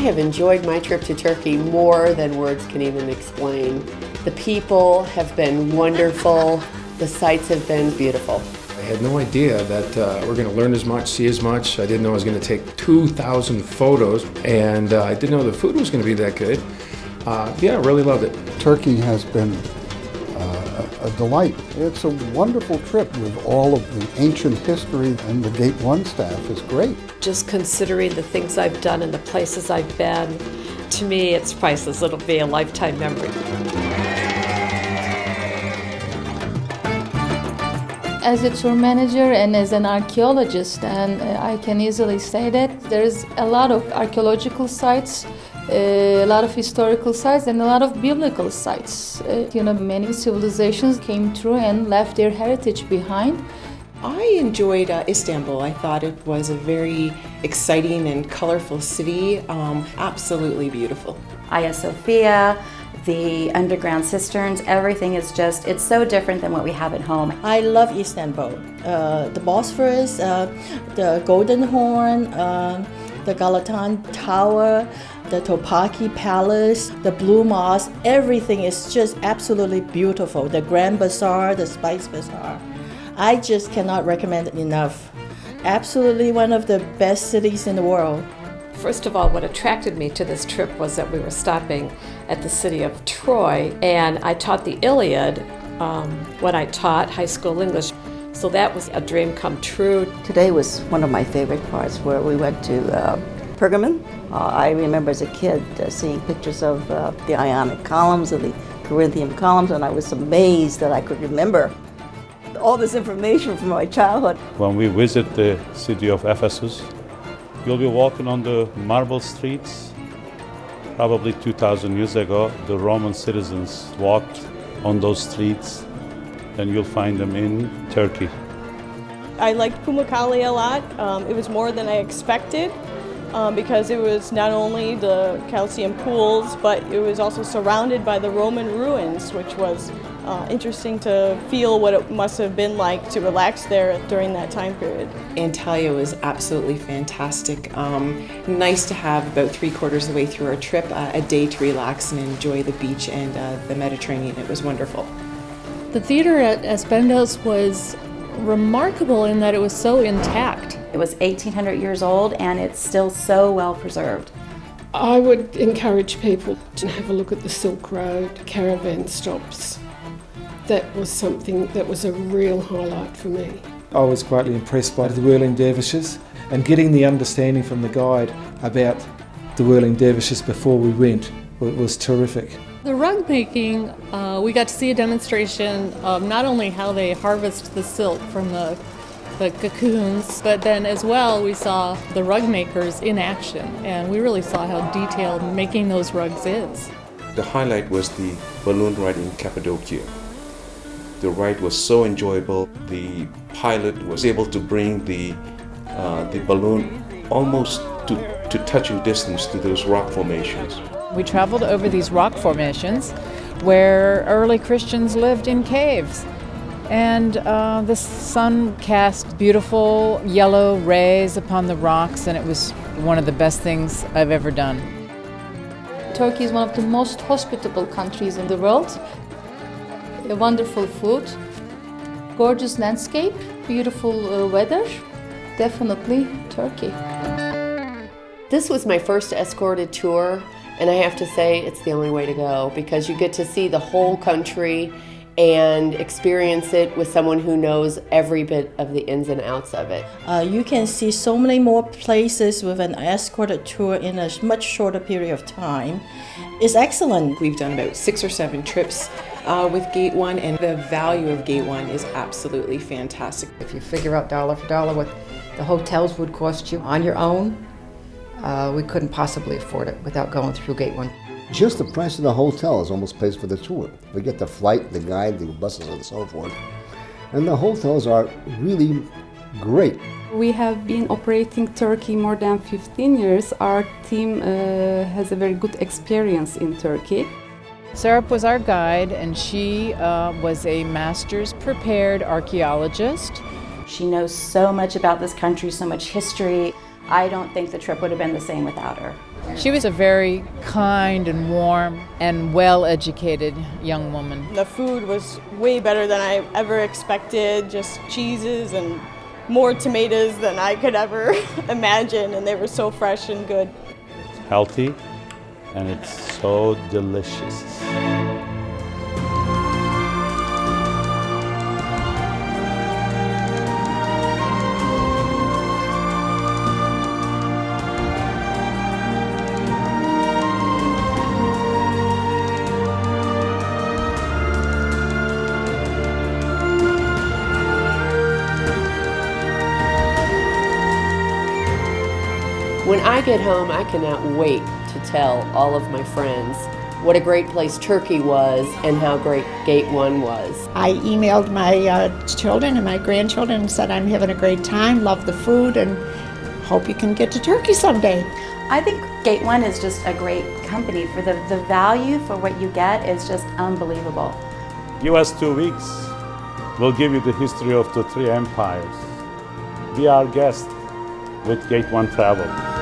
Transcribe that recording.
have enjoyed my trip to Turkey more than words can even explain. The people have been wonderful. The sights have been beautiful. I had no idea that we're going to learn as much, see as much. I didn't know I was going to take 2,000 photos, and I didn't know the food was going to be that good. Yeah, I really loved it. Turkey has been a delight. It's a wonderful trip with all of the ancient history, and the Gate 1 staff is great. Just considering the things I've done and the places I've been, to me it's priceless. It'll be a lifetime memory. As a tour manager and as an archaeologist, and I can easily say that there's a lot of archaeological sites, a lot of historical sites, and a lot of biblical sites. Many civilizations came through and left their heritage behind. I enjoyed Istanbul. I thought it was a very exciting and colorful city, absolutely beautiful. Hagia Sophia, the underground cisterns, everything is just, it's so different than what we have at home. I love Istanbul. The Bosphorus, the Golden Horn, the Galatan Tower, the Topkapi Palace, the Blue Mosque, everything is just absolutely beautiful. The Grand Bazaar, the Spice Bazaar. I just cannot recommend it enough. Absolutely one of the best cities in the world. First of all, what attracted me to this trip was that we were stopping at the city of Troy, and I taught the Iliad when I taught high school English. So that was a dream come true. Today was one of my favorite parts, where we went to Pergamon. I remember as a kid seeing pictures of the Ionic columns and the Corinthian columns, and I was amazed that I could remember all this information from my childhood. When we visit the city of Ephesus, you'll be walking on the marble streets. Probably 2,000 years ago, the Roman citizens walked on those streets, and you'll find them in Turkey. I liked Pamukkale a lot. It was more than I expected because it was not only the calcium pools, but it was also surrounded by the Roman ruins, which was interesting to feel what it must have been like to relax there during that time period. Antalya was absolutely fantastic. Nice to have about 3/4 of the way through our trip a day to relax and enjoy the beach and the Mediterranean. It was wonderful. The theater at Aspendos was remarkable in that it was so intact. It was 1,800 years old and it's still so well preserved. I would encourage people to have a look at the Silk Road caravan stops. That was something that was a real highlight for me. I was greatly impressed by the whirling dervishes, and getting the understanding from the guide about the whirling dervishes before we went was terrific. The rug making, we got to see a demonstration of not only how they harvest the silk from the cocoons, but then as well we saw the rug makers in action, and we really saw how detailed making those rugs is. The highlight was the balloon ride in Cappadocia. The ride was so enjoyable. The pilot was able to bring the balloon almost to touching distance to those rock formations. We traveled over these rock formations where early Christians lived in caves. And the sun cast beautiful yellow rays upon the rocks, and it was one of the best things I've ever done. Turkey is one of the most hospitable countries in the world. A wonderful food, gorgeous landscape, beautiful weather. Definitely Turkey. This was my first escorted tour, and I have to say it's the only way to go because you get to see the whole country and experience it with someone who knows every bit of the ins and outs of it. You can see so many more places with an escorted tour in a much shorter period of time. It's excellent. We've done about 6 or 7 trips with Gate 1, and the value of Gate 1 is absolutely fantastic. If you figure out dollar for dollar what the hotels would cost you on your own, we couldn't possibly afford it without going through Gate 1. Just the price of the hotel is almost pays for the tour. We get the flight, the guide, the buses, and so forth. And the hotels are really great. We have been operating Turkey more than 15 years. Our team has a very good experience in Turkey. Serap was our guide, and she was a master's prepared archaeologist. She knows so much about this country, so much history. I don't think the trip would have been the same without her. She was a very kind and warm and well-educated young woman. The food was way better than I ever expected, just cheeses and more tomatoes than I could ever imagine, and they were so fresh and good. Healthy, and it's so delicious. When I get home, I cannot wait to tell all of my friends what a great place Turkey was and how great Gate 1 was. I emailed my children and my grandchildren and said I'm having a great time, love the food, and hope you can get to Turkey someday. I think Gate 1 is just a great company. For the value for what you get is just unbelievable. Give us 2 weeks. We'll give you the history of the 3 empires. Be our guest with Gate 1 Travel.